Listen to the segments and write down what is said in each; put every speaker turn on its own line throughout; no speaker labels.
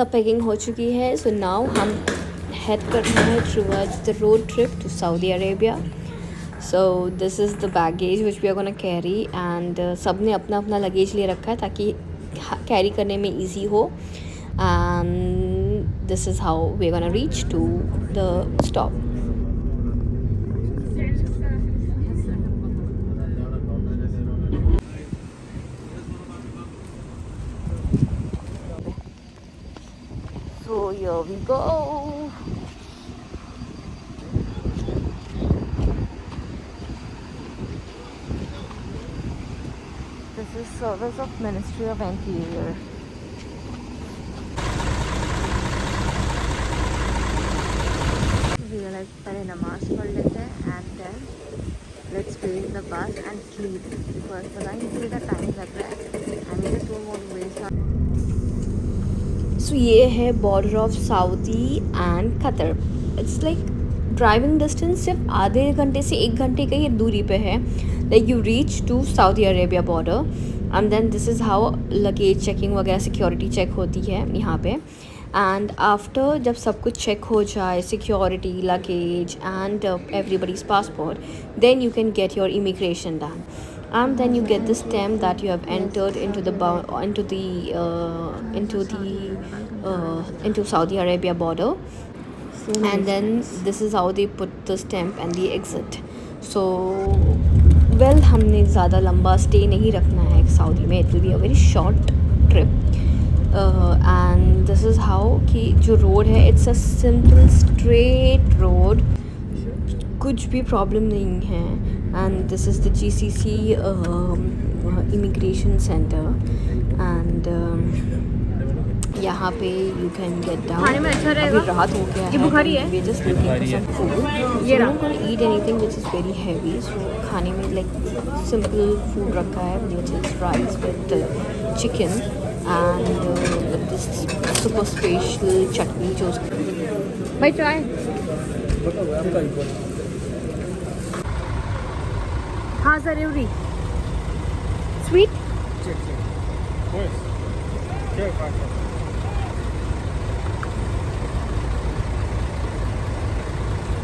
सब पैकिंग हो चुकी है. सो नाउ हम हेड कर रहे हैं towards the road trip to Saudi Arabia. So this is the baggage which we are gonna carry and सब ने अपना अपना लगेज ले रखा है ताकि कैरी करने में ईजी हो. And this is how we're gonna reach to the stop. So here we go. This is service of Ministry of Interior. पहले नमाज पढ़ लेते हैं and then let's wait the bus and sleep because पता नहीं कितना time लग रहा है. I mean don't want to waste. So ये है border of Saudi and Qatar. It's like driving distance सिर्फ आधे घंटे से 1 घंटे का ही दूरी पे है. Like you reach to Saudi Arabia border and then this is how luggage checking वगैरह सिक्योरिटी चेक होती है यहाँ पे. एंड आफ्टर जब सब कुछ चेक हो जाए, security, luggage and everybody's passport, then you can get your immigration done, and then you get the stamp that you have entered into Saudi Arabia border. And then this is how they put the stamp and the exit. So well, हमने ज़्यादा लंबा stay नहीं रखना है Saudi में. It will be a very short trip. And this is how कि जो road है it's a simple straight road, कुछ भी प्रॉब्लम नहीं है. And this is the GCC immigration centre and यहाँ पे यू कैन गेट डाउन.
खाने में अच्छा रहेगा.
अभी रात हो गया है.
ये बुखारी है.
We just looking for some food. ये don't want to eat anything which is very heavy. So खाने में लाइक सिंपल फूड रखा है which is rice with chicken and with this super special chutney जो
भाई try. हाँ ज़रूरी. Sweet.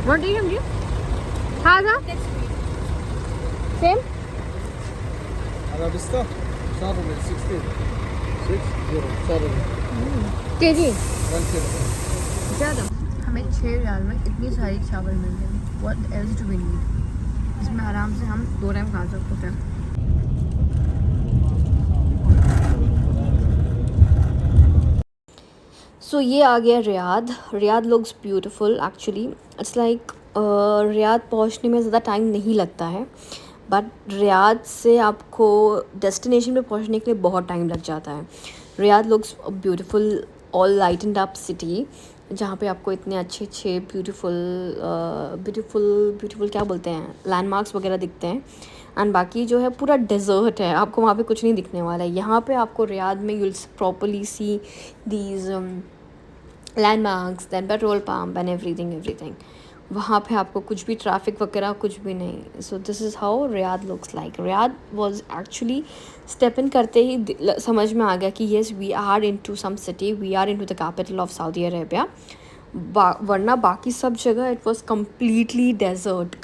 What do you do? हाँ था. Same.
Arabista, Saturday 16. 60 Saturday.
KG.
1 kilo.
ज़्यादा. हमें 6 रियाल में इतनी सारी चावल मिल गई. What else do we need? इसमें आराम से हम 2 टाइम खा सकते हैं.
सो ये आ गया Riyadh. Riyadh looks beautiful actually. It's like Riyadh पहुंचने में ज़्यादा टाइम नहीं लगता है, बट रियाद से आपको डेस्टिनेशन पे पहुंचने के लिए बहुत टाइम लग जाता है. Riyadh looks beautiful, all lightened up city, जहाँ पे आपको इतने अच्छे ब्यूटीफुल क्या बोलते हैं, लैंडमार्क्स वगैरह दिखते हैं. एंड बाकी जो है पूरा डेजर्ट है, आपको वहाँ पे कुछ नहीं दिखने वाला है. यहाँ पे आपको रियाद में you'll properly see these landmarks, then petrol pump and everything. वहाँ पे आपको कुछ भी ट्रैफिक वगैरह कुछ भी नहीं. So this is how Riyadh looks like. Riyadh was actually step in करते ही समझ में आ गया कि yes we are into some city, we are into the capital of Saudi Arabia. वरना बाकी सब जगह it was completely desert.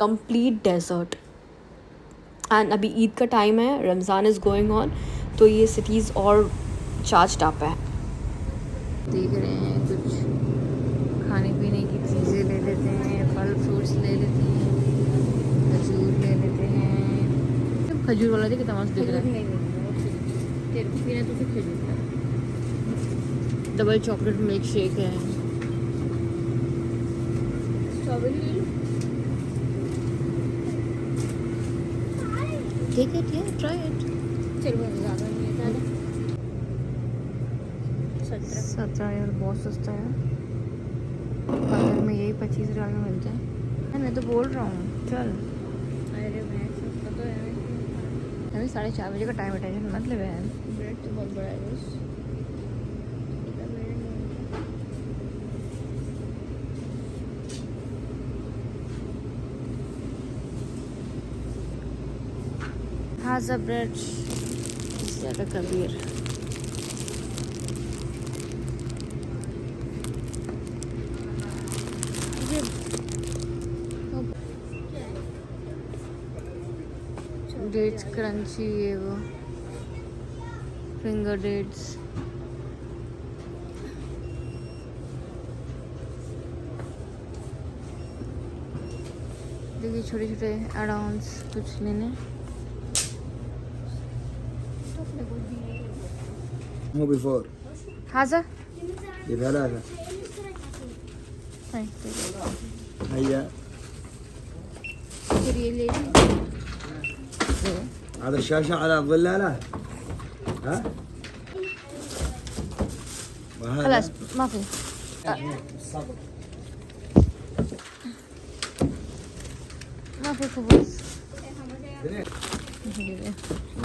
And अभी ईद का टाइम है, रमज़ान इज़ गोइंग ऑन, तो ये सिटीज़ और चार्ज्ड अप है.
देख रहे हैं कुछ खाने पीने की चीज़ें ले लेते हैं, फल फ्रूट्स ले लेते हैं, खजूर ले लेते हैं. खजूर वाला देखिए तमाम दिख रहा है. पीना तो फिर खजूर का. डबल चॉकलेट मिल्क शेक है. स्ट्रॉबेरी टेक इट, या ट्राई इट. चलो ज़्यादा नहीं है, ज़्यादा 17 यार बहुत सस्ता है. बाजार में यही 25 रियाल में मिलता है. मैं तो बोल रहा हूँ चल. अरे मैं सस्ता तो है. अभी 4:30 बजे का टाइम है, टेंशन मत ले बहन. ब्रेड तो बहुत बड़ा है बस. हाज़ा ब्रेड ज़्यादा कबीर. डेट्स क्रंची, ये वो फिंगर डेट्स। देखिए छोटे छोटे एड-ऑन्स कुछ लेने।
مو بيفور
هذا
بثلاثة
طيب
هيا
फिर ये ले ली।
هذا الشاشة على الظلالة ها وهذا
خلاص ما في ما في خبز.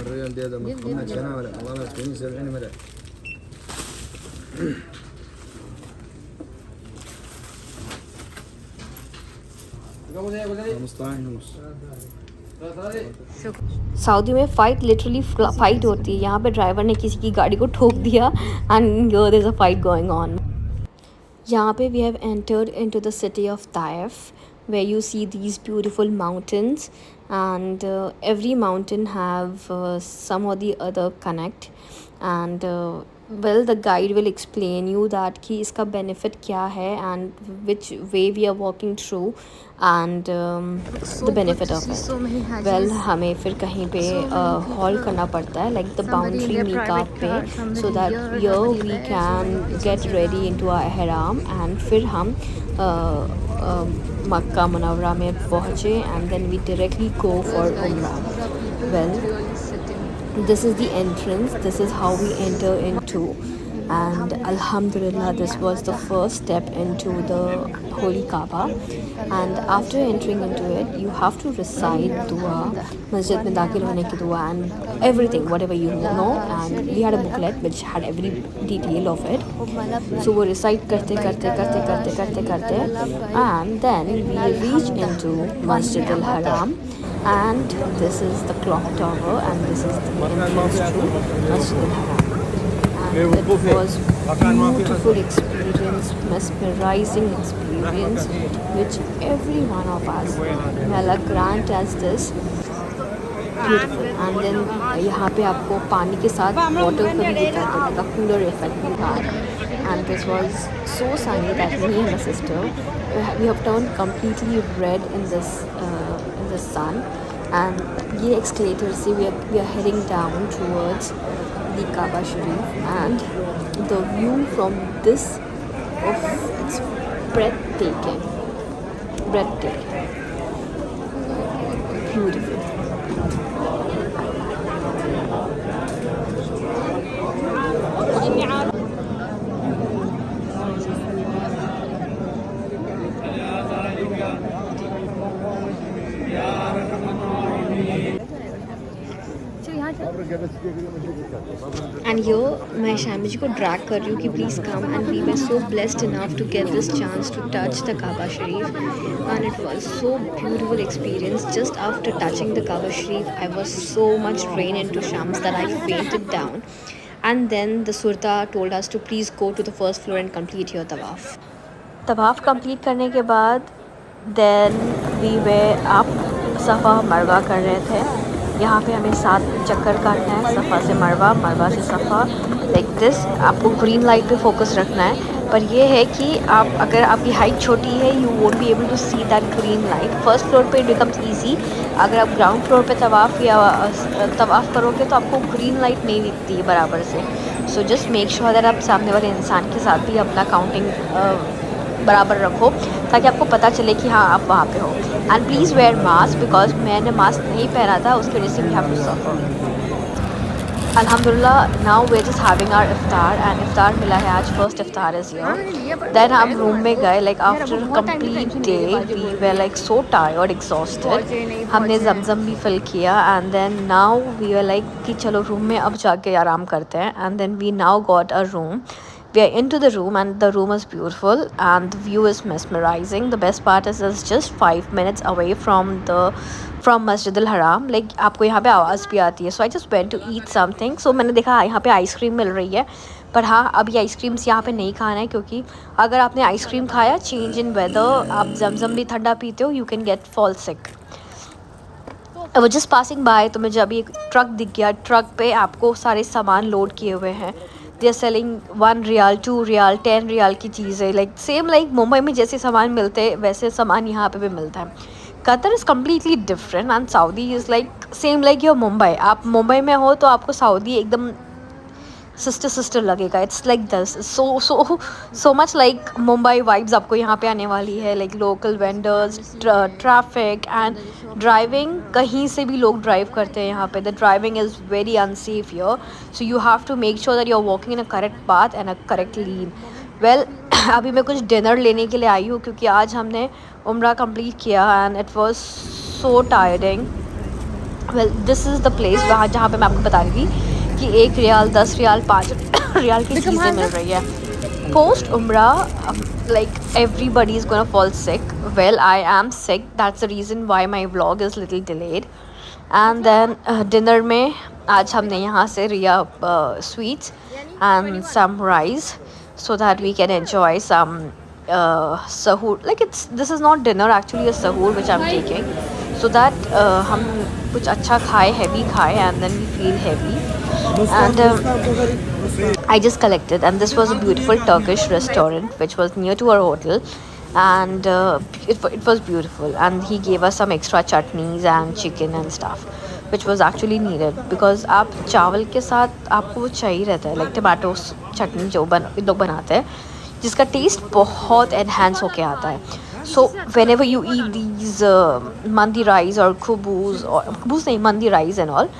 الريال دي هذا مفهوم سنة ولا والله 80 70 مدى
सऊदी में फ़ाइट लिटरली फ़ाइट होती है। यहाँ पे ड्राइवर ने किसी की गाड़ी को ठोक दिया and there is a fight going on. यहाँ पे we have entered into the city of Taif where you see these beautiful mountains, and every mountain have some or the other connect, and well the guide will explain you that कि इसका benefit क्या है and which way we are walking through and the benefit of it. Well हमें फिर कहीं पे hall करना पड़ता है like the boundary miqat पे, so that here we can get ready into our ihram and फिर हम मक्का मुनव्वरा में पहुँचे and then we directly go for umrah. Well, this is the entrance, this is how we enter into, and alhamdulillah this was the first step into the holy Kaaba. And after entering into it you have to recite dua, masjid mein dakhil hone ki dua and everything whatever you know, and we had a booklet which had every detail of it, so we recite karte and then we reach into Masjid al-Haram, and this is the clock tower and this is the entrance to Masjid al-Haram. And it was beautiful experience, mesmerizing experience, which every one of us, may Allah grant us this, beautiful. And then यहाँ पे आपको पानी के साथ water का भी दिखा था, like a cooler effect we had. And this was so sunny that me and my sister, we have turned completely red in the sun. And ये escalator से we are heading down towards the Kaaba Sharif, and the view from this it's breathtaking, beautiful. And here मैं शामी जी को drag कर रही हूँ कि please come, and we were so blessed enough to get this chance to touch the Kaaba Sharif, and it was so beautiful experience. Just after touching the Kaaba Sharif I was so much rain into Shams that I fainted down, and then the surta told us to please go to the first floor and complete your tawaf complete करने के बाद then we were up सफ़ा मरवा कर रहे थे। यहाँ पे हमें 7 चक्कर काटना है, सफ़ा से मरवा, मरवा से सफ़ा, लाइक दिस। आपको ग्रीन लाइट पे फोकस रखना है, पर ये है कि आप अगर आपकी हाइट छोटी है you won't be able to see that green light. First floor पे इट बिकम्स ईजी, अगर आप ग्राउंड फ्लोर पे तवाफ़ करोगे तो आपको ग्रीन लाइट नहीं दिखती है बराबर से। So just make sure that आप सामने वाले इंसान के साथ भी अपना काउंटिंग बराबर रखो ताकि आपको पता चले कि हाँ आप वहाँ पे हो। And please wear mask, because मैंने मास्क नहीं पहना था, उसकी वजह से वी हैव टू सफ़र। अल्हम्दुलिल्लाह now we are just having our इफ्तार, एंड इफ्तार मिला है आज, फर्स्ट इफ्तार इज़ हियर। देन हम रूम में गए, like after complete day we were like so tired exhausted. हमने जमजम भी फिल किया, and then now we were like कि चलो रूम में अब जाके आराम करते हैं। And then we now got a room, we are into the room and the room is beautiful and the view is mesmerizing. The best part is it's just 5 minutes away from Masjid al-Haram. like आपको यहाँ पे आवाज़ भी आती है। so I just went to eat something. so मैंने देखा यहाँ पे आइसक्रीम मिल रही है, पर हाँ अभी आइसक्रीम्स यहाँ पे नहीं खाना है, क्योंकि अगर आपने आइसक्रीम खाया चेंज इन वेदर, आप जमजम भी ठंडा पीते हो, you can get fall sick. I was just passing by, तो मुझे अभी एक ट्रक दिख गया। ट्रक पे आपको सारे सामान लोड किए हुए हैं। They are selling 1 riyal, 2 riyal, 10 riyal की चीज़ें, लाइक सेम लाइक मुंबई में जैसे सामान मिलते हैं वैसे सामान यहाँ पे भी मिलता है। Qatar is completely different and Saudi is like same like your Mumbai. आप मुंबई में हो तो आपको सऊदी एकदम सिस्टर लगेगा। It's like this, so much like Mumbai vibes आपको यहाँ पे आने वाली है। Like local vendors, traffic and driving, कहीं से भी लोग ड्राइव करते हैं यहाँ पे। The driving is very unsafe here, so you have to make sure that you are walking in a correct path and a correct lane. Well अभी मैं कुछ डिनर लेने के लिए आई हूँ क्योंकि आज हमने उम्रा कंप्लीट किया and it was so tiring. Well this is the place वहाँ जहाँ पे मैं आपको बता रही थी कि 1 रियाल, 10 रियाल, 5 रियाल की चीज़ें मिल रही है। पोस्ट उम्रा like everybody is gonna fall sick. Well, I am sick, that's the reason why my vlog is little delayed. And then dinner में आज हमने यहाँ से रिया sweets and some rice so that we can enjoy some sahur. Like this is not dinner, actually a sahur which I'm taking so that हम कुछ अच्छा खाए, heavy खाए and then we feel heavy. And I just collected, and this was a beautiful Turkish restaurant which was near to our hotel, and it was beautiful. And he gave us some extra chutneys and chicken and stuff, which was actually needed because आप चावल के साथ आपको वो चाहिए रहता है, like tomato चटनी जो लोग बनाते हैं, जिसका टेस्ट बहुत एनहांस होके आता है। So whenever you eat these mandi rice or kubus नहीं, mandi rice and all,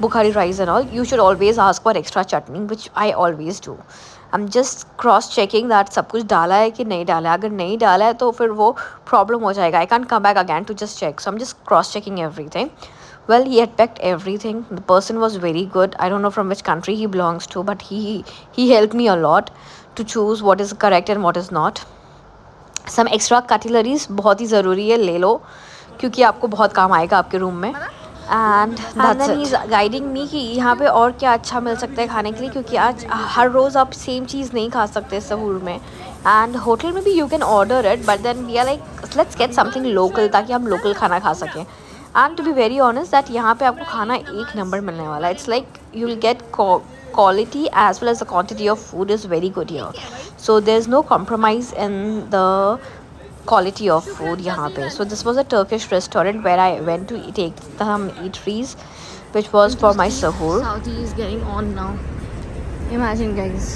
Bukhari rice and all, you should always ask for extra chutney, which I always do. I'm just cross checking that सब कुछ डाला है कि नहीं डाला है। अगर नहीं डाला है तो फिर वो प्रॉब्लम हो जाएगा। I can't come back again to just check, so I'm just cross checking everything. Well, he had packed everything. The person was very good. I don't know from which country he belongs to, but he helped me a lot to choose what is correct and what is not. Some extra cutleries बहुत ही ज़रूरी है, ले लो क्योंकि आपको बहुत काम आएगा आपके रूम में। And then he's guiding me कि यहाँ पे और क्या अच्छा मिल सकता है खाने के लिए, क्योंकि आज हर रोज़ आप सेम चीज़ नहीं खा सकते सहूर में। एंड होटल में भी you can order it, but then we are like let's get something local ताकि हम लोकल खाना खा सकें। And to be very honest that यहाँ पे आपको खाना एक नंबर मिलने वाला है। It's like you will get quality as well as the quantity of food is very good here, so there's no compromise in the quality of food यहाँ पे. So this was a Turkish restaurant where I went to take some eateries which was for my sahur.
Saudi is getting on now. Imagine, guys.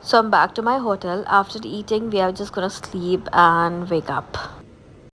So I'm back to my hotel. After eating, we are just gonna sleep and wake up.